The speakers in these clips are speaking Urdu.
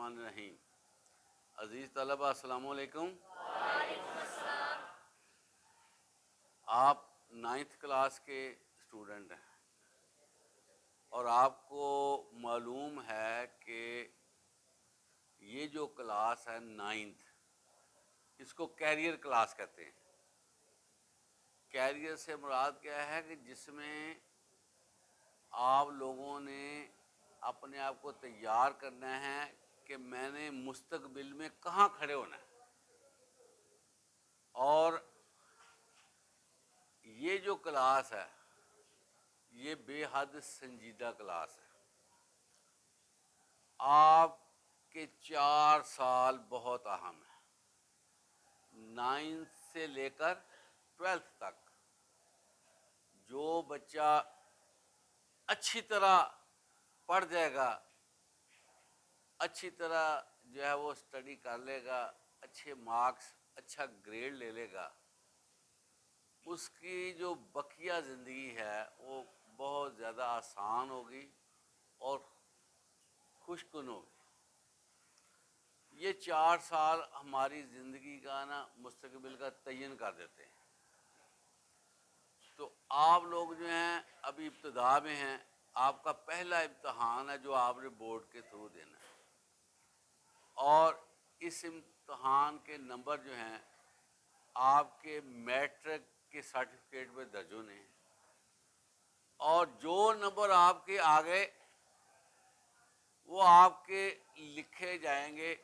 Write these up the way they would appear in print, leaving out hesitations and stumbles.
الرحمن الرحیم۔ عزیز طلبہ السلام علیکم۔ آپ 9th کلاس کے اسٹوڈنٹ ہیں اور آپ کو معلوم ہے کہ یہ جو کلاس ہے 9th، اس کو کیریئر کلاس کہتے ہیں۔ کیریئر سے مراد کیا ہے کہ جس میں آپ لوگوں نے اپنے آپ کو تیار کرنا ہے کہ میں نے مستقبل میں کہاں کھڑے ہونا ہے۔ اور یہ جو کلاس ہے یہ بے حد سنجیدہ کلاس ہے۔ آپ کے 4 سال بہت اہم ہیں، 9th سے لے کر 12th تک۔ جو بچہ اچھی طرح پڑھ جائے گا، اچھی طرح جو ہے وہ اسٹڈی کر لے گا، اچھے مارکس، اچھا گریڈ لے لے گا، اس کی جو بقیہ زندگی ہے وہ بہت زیادہ آسان ہوگی اور خوشگوار ہوگی۔ یہ 4 سال ہماری زندگی کا مستقبل کا تعین کر دیتے ہیں۔ تو آپ لوگ جو ہیں ابھی ابتدا میں ہیں، آپ کا پہلا امتحان ہے جو آپ نے بورڈ کے تھرو دینا ہے، اور اس امتحان کے نمبر جو ہیں آپ کے میٹرک کے سرٹیفکیٹ میں درج ہونے ہیں، اور جو نمبر آپ کے آ گئے وہ آپ کے لکھے جائیں گے۔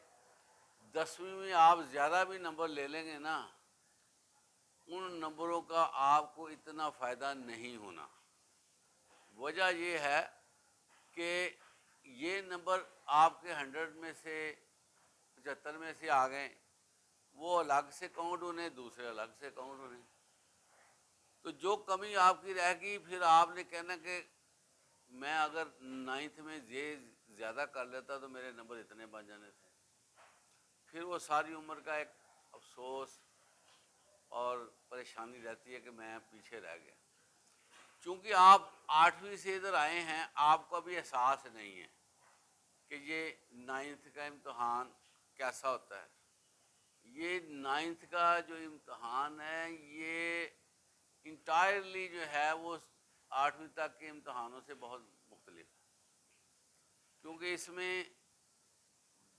10ویں میں آپ زیادہ بھی نمبر لے لیں گے نا، ان نمبروں کا آپ کو اتنا فائدہ نہیں ہونا۔ وجہ یہ ہے کہ یہ نمبر آپ کے 100 میں سے 75 میں سے آ گئے، وہ الگ سے کاؤنٹ ہونے، دوسرے الگ سے کاؤنٹ ہونے۔ تو جو کمی آپ کی رہ گئی، پھر آپ نے کہنا کہ میں اگر 9th میں یہ زیادہ کر لیتا تو میرے نمبر اتنے بن جانے تھے۔ پھر وہ ساری عمر کا ایک افسوس اور پریشانی رہتی ہے کہ میں پیچھے رہ گیا۔ چونکہ آپ 8ویں سے ادھر آئے ہیں، آپ کو ابھی احساس نہیں ہے کہ یہ 9th کا امتحان کیسا ہوتا ہے۔ یہ 9th کا جو امتحان ہے یہ انٹائرلی جو ہے وہ 8ویں تک کے امتحانوں سے بہت مختلف ہے، کیونکہ اس میں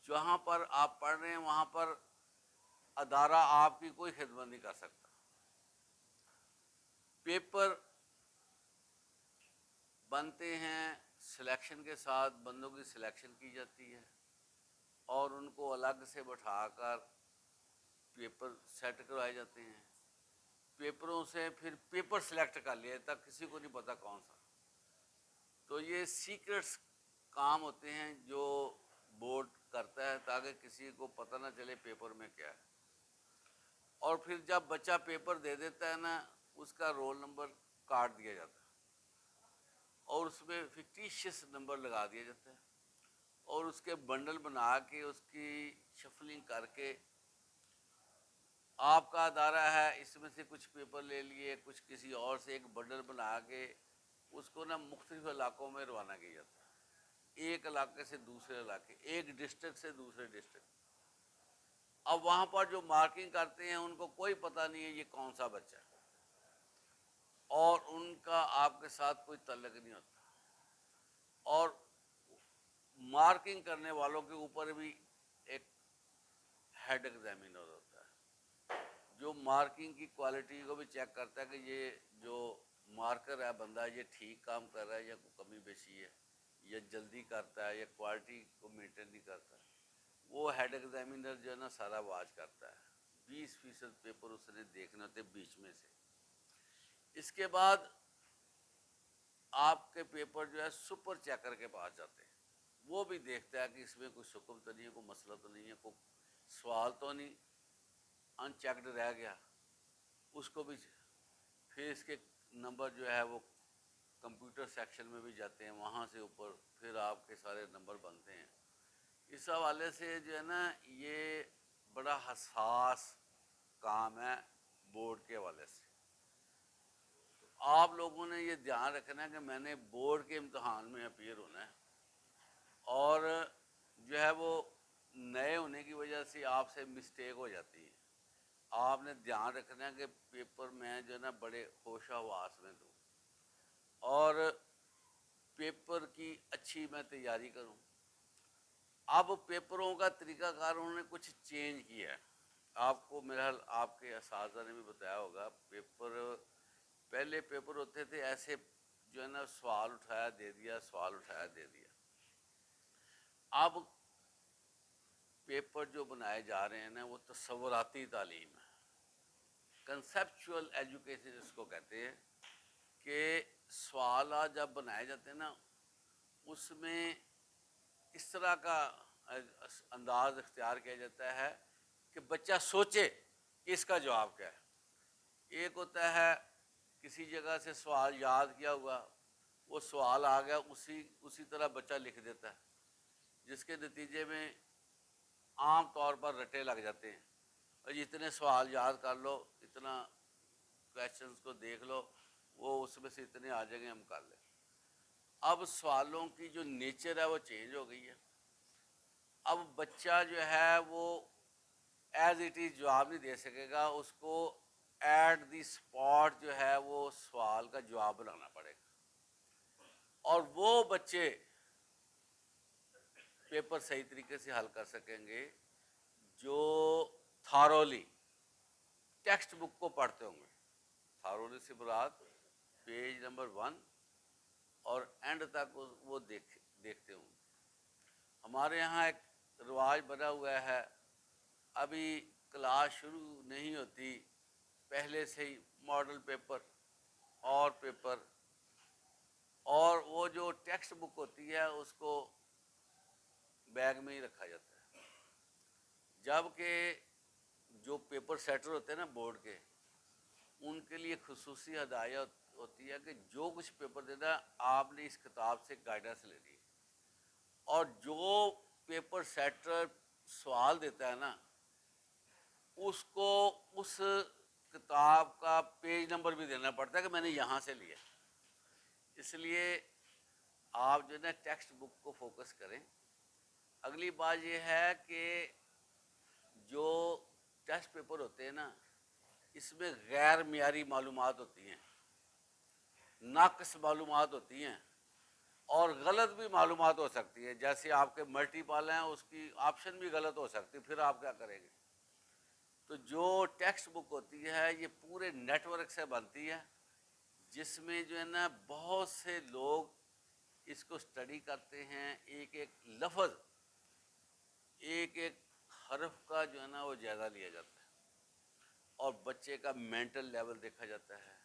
جہاں پر آپ پڑھ رہے ہیں وہاں پر ادارہ آپ کی کوئی خدمت نہیں کر سکتا۔ پیپر بنتے ہیں، سلیکشن کے ساتھ بندوں کی سلیکشن کی جاتی ہے اور ان کو الگ سے بٹھا کر پیپر سیٹ کروائے جاتے ہیں۔ پیپروں سے پھر پیپر سلیکٹ کر لیا تک کسی کو نہیں پتا کون سا۔ تو یہ سیکرٹس کام ہوتے ہیں جو بورڈ کرتا ہے تاکہ کسی کو پتہ نہ چلے پیپر میں کیا ہے۔ اور پھر جب بچہ پیپر دے دیتا ہے نا، اس کا رول نمبر کاٹ دیا جاتا ہے اور اس میں فکٹیشیس نمبر لگا دیا جاتا ہے، اور اس کے بنڈل بنا کے اس کی شفلنگ کر کے آپ کا ادارہ ہے اس میں سے کچھ پیپر لے لیے، کچھ کسی اور سے، ایک بنڈل بنا کے اس کو مختلف علاقوں میں روانہ کیا جاتا ہے، ایک علاقے سے دوسرے علاقے، ایک ڈسٹرکٹ سے دوسرے ڈسٹرکٹ۔ اب وہاں پر جو مارکنگ کرتے ہیں ان کو کوئی پتہ نہیں ہے یہ کون سا بچہ ہے، اور ان کا آپ کے ساتھ کوئی تعلق نہیں ہوتا۔ اور مارکنگ کرنے والوں کے اوپر بھی ایک ہیڈ ایگزامینر ہوتا ہے جو مارکنگ کی کوالٹی کو بھی چیک کرتا ہے کہ یہ جو مارکر ہے بندہ یہ ٹھیک کام کر رہا ہے یا کوئی کمی بیشی ہے، یا جلدی کرتا ہے یا کوالٹی کو مینٹین نہیں کرتا۔ وہ ہیڈ ایگزامینر جو ہے نا سارا واچ کرتا ہے۔ 20% پیپر اس نے دیکھنے ہوتے بیچ میں سے۔ اس کے بعد آپ کے پیپر جو ہے سپر چیکر کے پاس جاتے ہیں، وہ بھی دیکھتا ہے کہ اس میں کوئی شکم تو نہیں ہے، کوئی مسئلہ تو نہیں ہے، کوئی سوال تو نہیں ان چیکڈ رہ گیا، اس کو بھی۔ پھر اس کے نمبر جو ہے وہ کمپیوٹر سیکشن میں بھی جاتے ہیں، وہاں سے اوپر پھر آپ کے سارے نمبر بنتے ہیں۔ اس حوالے سے جو ہے نا یہ بڑا حساس کام ہے بورڈ کے حوالے سے۔ آپ لوگوں نے یہ دھیان رکھنا ہے کہ میں نے بورڈ کے امتحان میں اپیئر ہونا ہے، اور جو ہے وہ نئے ہونے کی وجہ سے آپ سے مسٹیک ہو جاتی ہے. آپ نے دھیان رکھنا ہے کہ پیپر میں جو ہے نا بڑے ہوش حواس میں دوں اور پیپر کی اچھی میں تیاری کروں. اب پیپروں کا طریقہ کار انہوں نے کچھ چینج کیا ہے. آپ کو میرا حال آپ کے اساتذہ نے بھی بتایا ہوگا. پہلے پیپر ہوتے تھے ایسے جو ہے نا سوال اٹھایا دے دیا، سوال اٹھایا دے دیا. اب پیپر جو بنائے جا رہے ہیں نا وہ تصوراتی تعلیم ہے، کنسیپچول ایجوکیشن اس کو کہتے ہیں. کہ سوالات جب بنائے جاتے ہیں نا اس میں اس طرح کا انداز اختیار کیا جاتا ہے کہ بچہ سوچے کہ اس کا جواب کیا ہے. ایک ہوتا ہے کسی جگہ سے سوال یاد کیا ہوا، وہ سوال آ گیا اسی طرح بچہ لکھ دیتا ہے، جس کے نتیجے میں عام طور پر رٹے لگ جاتے ہیں. اور اتنے سوال یاد کر لو، اتنا کویشچنس کو دیکھ لو، وہ اس میں سے اتنے آ جائیں گے ہم کر لیں. اب سوالوں کی جو نیچر ہے وہ چینج ہو گئی ہے. اب بچہ جو ہے وہ ایز اٹ از جواب نہیں دے سکے گا، اس کو ایٹ دی اسپاٹ جو ہے وہ سوال کا جواب بنانا پڑے گا. اور وہ بچے پیپر صحیح طریقے سے حل کر سکیں گے جو تھارولی ٹیکسٹ بک کو پڑھتے ہوں گے. تھارولی سے مراد پیج نمبر 1 اور اینڈ تک وہ دیکھتے ہوں گے. ہمارے یہاں ایک رواج بنا ہوا ہے، ابھی کلاس شروع نہیں ہوتی پہلے سے ہی ماڈل پیپر اور وہ جو ٹیکسٹ بک ہوتی ہے اس کو بیگ میں ہی رکھا جاتا ہے. جبکہ جو پیپر سیٹر ہوتے ہیں نا بورڈ کے، ان کے لیے خصوصی ہدایت ہوتی ہے کہ جو کچھ پیپر دینا آپ نے اس کتاب سے گائیڈنس لینی ہے. اور جو پیپر سیٹر سوال دیتا ہے نا اس کو اس کتاب کا پیج نمبر بھی دینا پڑتا ہے کہ میں نے یہاں سے لیا. اس لیے آپ جو ہے نا ٹیکسٹ بک کو فوکس کریں. اگلی بات یہ ہے کہ جو ٹیسٹ پیپر ہوتے ہیں نا اس میں غیر معیاری معلومات ہوتی ہیں، ناقص معلومات ہوتی ہیں اور غلط بھی معلومات ہو سکتی ہیں. جیسے آپ کے ملٹیپل ہیں اس کی آپشن بھی غلط ہو سکتی، پھر آپ کیا کریں گے؟ تو جو ٹیکسٹ بک ہوتی ہے یہ پورے نیٹ ورک سے بنتی ہے، جس میں جو ہے نا بہت سے لوگ اس کو اسٹڈی کرتے ہیں. ایک ایک لفظ، ایک ایک حرف کا جو ہے نا وہ جائزہ لیا جاتا ہے اور بچے کا مینٹل لیول دیکھا جاتا ہے.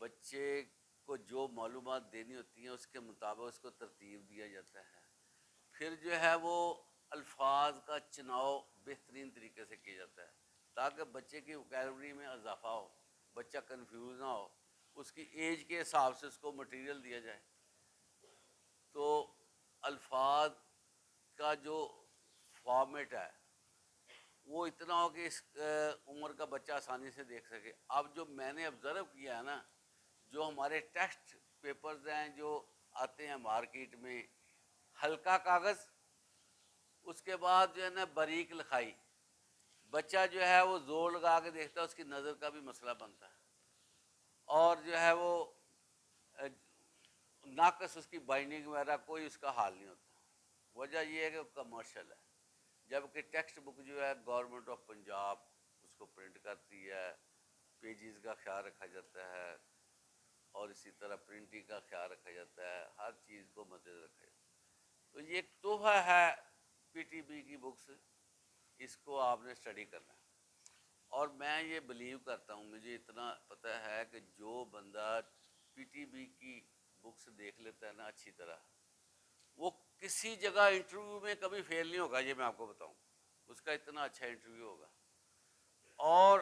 بچے کو جو معلومات دینی ہوتی ہیں اس کے مطابق اس کو ترتیب دیا جاتا ہے. پھر جو ہے وہ الفاظ کا چناؤ بہترین طریقے سے کیا جاتا ہے تاکہ بچے کی وکیبلری میں اضافہ ہو، بچہ کنفیوز نہ ہو. اس کی ایج کے حساب سے اس کو مٹیریل دیا جائے. تو الفاظ کا جو فارمیٹ ہے وہ اتنا ہو کہ اس عمر کا بچہ آسانی سے دیکھ سکے. اب جو میں نے آبزرو کیا ہے نا، جو ہمارے ٹیکسٹ پیپرز ہیں جو آتے ہیں مارکیٹ میں، ہلکا کاغذ، اس کے بعد جو ہے نا باریک لکھائی، بچہ جو ہے وہ زور لگا کے دیکھتا ہے، اس کی نظر کا بھی مسئلہ بنتا ہے. اور جو ہے وہ ناقص اس کی بائنڈنگ وغیرہ کوئی اس کا حال نہیں ہوتا. وجہ یہ ہے کہ وہ کمرشل ہے. جبکہ ٹیکسٹ بک جو ہے گورنمنٹ آف پنجاب اس کو پرنٹ کرتی ہے، پیجز کا خیال رکھا جاتا ہے اور اسی طرح پرنٹنگ کا خیال رکھا جاتا ہے، ہر چیز کو مدنظر رکھا جاتا ہے. تو یہ ایک تحفہ ہے پی ٹی بی کی بکس، اس کو آپ نے اسٹڈی کرنا ہے. اور میں یہ بلیو کرتا ہوں، مجھے اتنا پتہ ہے کہ جو بندہ پی ٹی بی کی بکس دیکھ لیتا ہے نا اچھی طرح، وہ کسی جگہ انٹرویو میں کبھی فیل نہیں ہوگا. یہ میں آپ کو بتاؤں، اس کا اتنا اچھا انٹرویو ہوگا. اور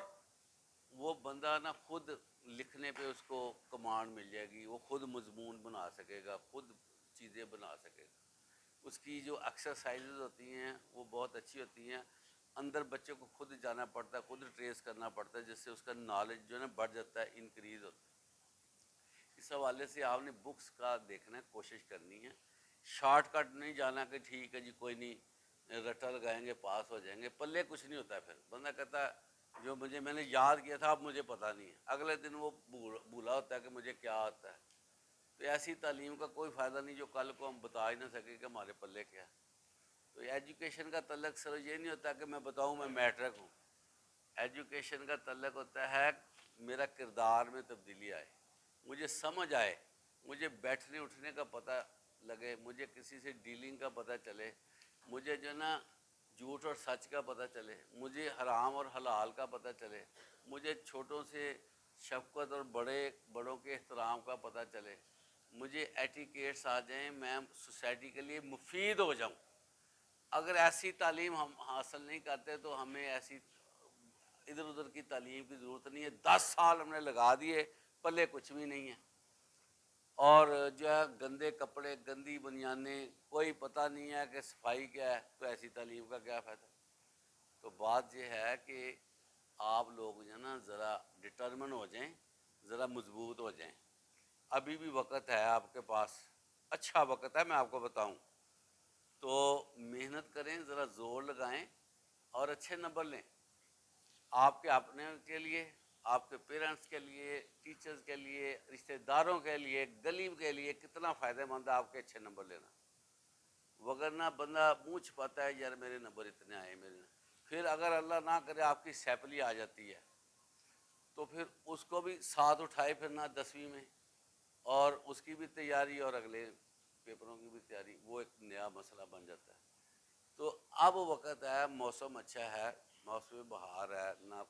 وہ بندہ نا خود لکھنے پہ اس کو کمانڈ مل جائے گی، وہ خود مضمون بنا سکے گا، خود چیزیں بنا سکے گا. اس کی جو ایکسرسائزز ہوتی ہیں وہ بہت اچھی ہوتی ہیں. اندر بچے کو خود جانا پڑتا ہے، خود ٹریس کرنا پڑتا ہے، جس سے اس کا نالج جو ہے نا بڑھ جاتا ہے، انکریز ہوتا ہے. اس حوالے سے آپ نے بکس کا دیکھنا ہے، کوشش کرنی ہے. شارٹ کٹ نہیں جانا کہ ٹھیک ہے جی کوئی نہیں رٹا لگائیں گے پاس ہو جائیں گے، پلے کچھ نہیں ہوتا ہے۔ پھر بندہ کہتا ہے جو میں نے یاد کیا تھا اب مجھے پتہ نہیں ہے، اگلے دن وہ بھولا ہوتا ہے کہ مجھے کیا آتا ہے۔ تو ایسی تعلیم کا کوئی فائدہ نہیں جو کل کو ہم بتا ہی نہ سکیں کہ ہمارے پلے کیا ہے۔ تو ایجوکیشن کا تعلق صرف یہ نہیں ہوتا کہ میں بتاؤں میں میٹرک ہوں، ایجوکیشن کا تعلق ہوتا ہے میرا کردار میں تبدیلی آئے، مجھے سمجھ آئے، مجھے بیٹھنے اٹھنے کا پتہ لگے، مجھے کسی سے ڈیلنگ کا پتہ چلے، مجھے جو ہے نا جھوٹ اور سچ کا پتہ چلے، مجھے حرام اور حلال کا پتہ چلے، مجھے چھوٹوں سے شفقت اور بڑوں کے احترام کا پتہ چلے، مجھے ایٹیکیٹس آ جائیں، میں سوسائٹی کے لیے مفید ہو جاؤں۔ اگر ایسی تعلیم ہم حاصل نہیں کرتے تو ہمیں ایسی ادھر ادھر کی تعلیم کی ضرورت نہیں ہے۔ 10 سال ہم نے لگا دیے، پلے کچھ بھی نہیں ہے، اور جو ہے گندے کپڑے، گندی بنیانیں، کوئی پتہ نہیں ہے کہ صفائی کیا ہے، تو ایسی تعلیم کا کیا فائدہ؟ تو بات یہ ہے کہ آپ لوگ جو ہے نا ذرا ڈٹرمن ہو جائیں، ذرا مضبوط ہو جائیں۔ ابھی بھی وقت ہے آپ کے پاس، اچھا وقت ہے، میں آپ کو بتاؤں تو محنت کریں، ذرا زور لگائیں اور اچھے نمبر لیں، آپ کے اپنے کے لیے، آپ کے پیرنٹس کے لیے، ٹیچرز کے لیے، رشتہ داروں کے لیے، گلی کے لیے کتنا فائدہ مند ہے آپ کے اچھے نمبر لینا۔ وگرنہ بندہ منہ چھپاتا ہے یار میرے نمبر اتنے آئے، پھر اگر اللہ نہ کرے آپ کی سیپلی آ جاتی ہے تو پھر اس کو بھی ساتھ اٹھائے پھرنا 10ویں میں، اور اس کی بھی تیاری اور اگلے پیپروں کی بھی تیاری، وہ ایک نیا مسئلہ بن جاتا ہے۔ تو اب وقت ہے، موسم اچھا ہے، موسم بہار ہے، نہ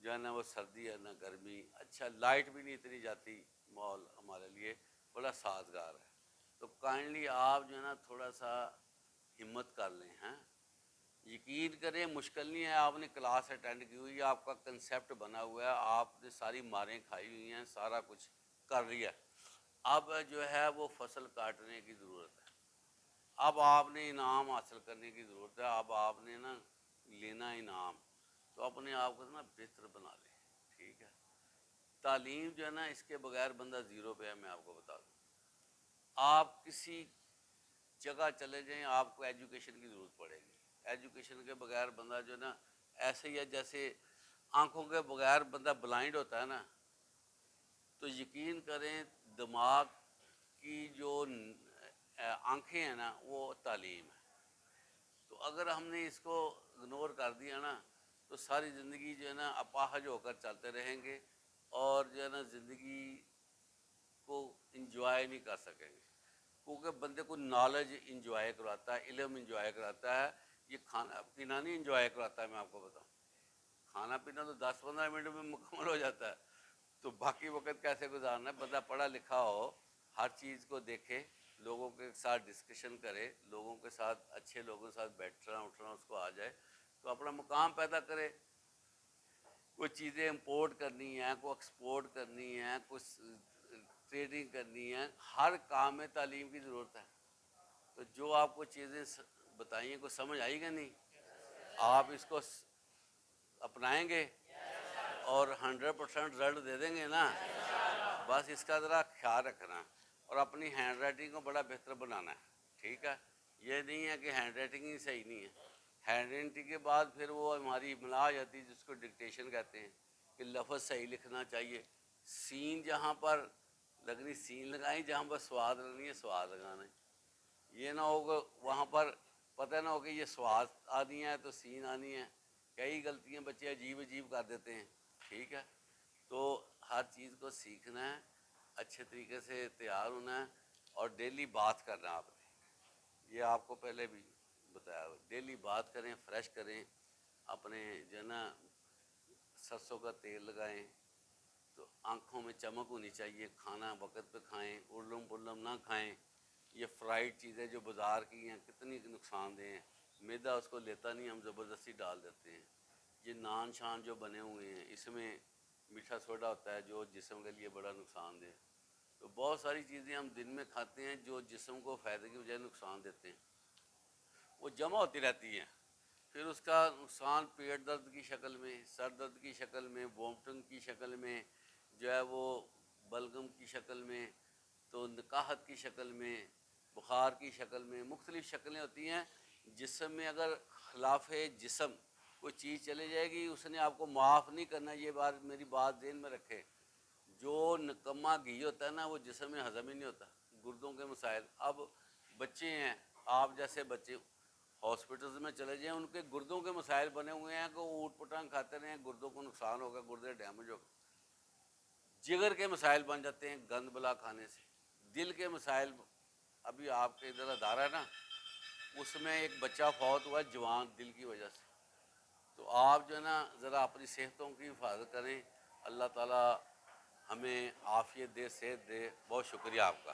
جو ہے نا وہ سردی ہے نہ گرمی، اچھا لائٹ بھی نہیں اتنی جاتی، ماحول ہمارے لیے بڑا سازگار ہے۔ تو کائنڈلی آپ جو ہے نا تھوڑا سا ہمت کر لیں، ہیں یقین کریں مشکل نہیں ہے۔ آپ نے کلاس اٹینڈ کی ہوئی ہے، آپ کا کنسیپٹ بنا ہوا ہے، آپ نے ساری ماریں کھائی ہوئی ہیں، سارا کچھ کر لیا، اب جو ہے وہ فصل کاٹنے کی ضرورت ہے، اب آپ نے انعام حاصل کرنے کی ضرورت ہے، اب آپ نے نا لینا انعام، تو اپنے آپ کو نا بہتر بنا لیں، ٹھیک ہے۔ تعلیم جو ہے نا اس کے بغیر بندہ زیرو پہ ہے، میں آپ کو بتا دوں۔ آپ کسی جگہ چلے جائیں آپ کو ایجوکیشن کی ضرورت پڑے گی، ایجوکیشن کے بغیر بندہ جو ہے نا ایسے ہی ہے جیسے آنکھوں کے بغیر بندہ بلائنڈ ہوتا ہے نا، تو یقین کریں دماغ کی جو آنکھیں ہیں نا وہ تعلیم ہے۔ تو اگر ہم نے اس کو اگنور کر دیا نا تو ساری زندگی جو ہے نا اپاہج ہو کر چلتے رہیں گے، اور جو ہے نا زندگی کو انجوائے نہیں کر سکیں گے، کیونکہ بندے کو نالج انجوائے کراتا ہے، علم انجوائے کراتا ہے، یہ کھانا پینا نہیں انجوائے کراتا ہے۔ میں آپ کو بتاؤں کھانا پینا تو 10-15 منٹ میں مکمل ہو جاتا ہے، تو باقی وقت کیسے گزارنا ہے؟ بندہ پڑھا لکھا ہو، ہر چیز کو دیکھے، لوگوں کے ساتھ ڈسکشن کرے، لوگوں کے ساتھ اچھے لوگوں کے ساتھ بیٹھنا اٹھنا اس کو آ جائے، تو اپنا مقام پیدا کرے۔ کوئی چیزیں امپورٹ کرنی ہیں، کوئی ایکسپورٹ کرنی ہیں، کچھ ٹریڈنگ کرنی ہے، ہر کام میں تعلیم کی ضرورت ہے۔ تو جو آپ کو چیزیں بتائیں کو سمجھ آئی گا نہیں، آپ اس کو اپنائیں گے اور 100% رزلٹ دے دیں گے نا، بس اس کا ذرا خیال رکھنا اور اپنی ہینڈ رائٹنگ کو بڑا بہتر بنانا ہے، ٹھیک ہے۔ یہ نہیں ہے کہ ہینڈ رائٹنگ ہی صحیح نہیں ہے، ہینڈ رائٹنگ کے بعد پھر وہ ہماری املا آ جاتی ہے جس کو ڈکٹیشن کہتے ہیں، کہ لفظ صحیح لکھنا چاہیے، سین جہاں پر لگنی سین لگائیں، جہاں پر سواد لگنی ہے سواد لگانا ہے، یہ نہ ہو کہ وہاں پر پتہ نہ ہو کہ یہ سواد آنی ہے تو سین آنی ہے، کئی غلطیاں بچے عجیب کر دیتے ہیں، ٹھیک ہے۔ تو ہر چیز کو سیکھنا ہے، اچھے طریقے سے تیار ہونا ہے، اور ڈیلی بات کرنا ہے آپ نے، یہ آپ کو پہلے بھی بتایا ہوا، ڈیلی بات کریں، فریش کریں، اپنے جو ہے نا سرسوں کا تیل لگائیں، تو آنکھوں میں چمک ہونی چاہیے، کھانا وقت پہ کھائیں، الم پلم نہ کھائیں، یہ فرائیڈ چیزیں جو بازار کی ہیں کتنی نقصان دہ ہیں، میدا اس کو لیتا نہیں، ہم زبردستی ڈال دیتے ہیں، یہ نان شان جو بنے ہوئے ہیں اس میں میٹھا سوڈا ہوتا ہے جو جسم کے لیے بڑا نقصان دہ ہے۔ تو بہت ساری چیزیں ہم دن میں کھاتے ہیں جو جسم کو فائدے کی بجائے نقصان دیتے ہیں، وہ جمع ہوتی رہتی ہیں، پھر اس کا نقصان پیٹ درد کی شکل میں، سر درد کی شکل میں، وومٹنگ کی شکل میں، جو ہے وہ بلغم کی شکل میں، تو نکاحت کی شکل میں، بخار کی شکل میں، مختلف شکلیں ہوتی ہیں، جسم میں اگر خلاف جسم کوئی چیز چلے جائے گی، اس نے آپ کو معاف نہیں کرنا. یہ بات میری بات ذہن میں رکھیں. جو نکما گھی ہوتا ہے نا وہ جسم میں ہضم ہی نہیں ہوتا. گردوں کے مسائل. اب بچے ہیں، آپ جیسے بچے ہاسپٹلز میں چلے جائیں، ان کے گردوں کے مسائل بنے ہوئے ہیں کہ وہ اوٹ پٹانگ کھاتے رہیں، گردوں کو نقصان ہوگا، گردے ڈیمیج ہوگا. جگر کے مسائل بن جاتے ہیں گند بلا کھانے سے. دل کے مسائل، ابھی آپ کے ادھر ادارہ ہے نا، اس میں ایک بچہ فوت ہوا جوان دل کی وجہ سے. تو آپ جو ہے نا ذرا اپنی صحتوں کی حفاظت کریں. اللہ تعالیٰ ہمیں عافیت دے، صحت دے. بہت شکریہ آپ کا.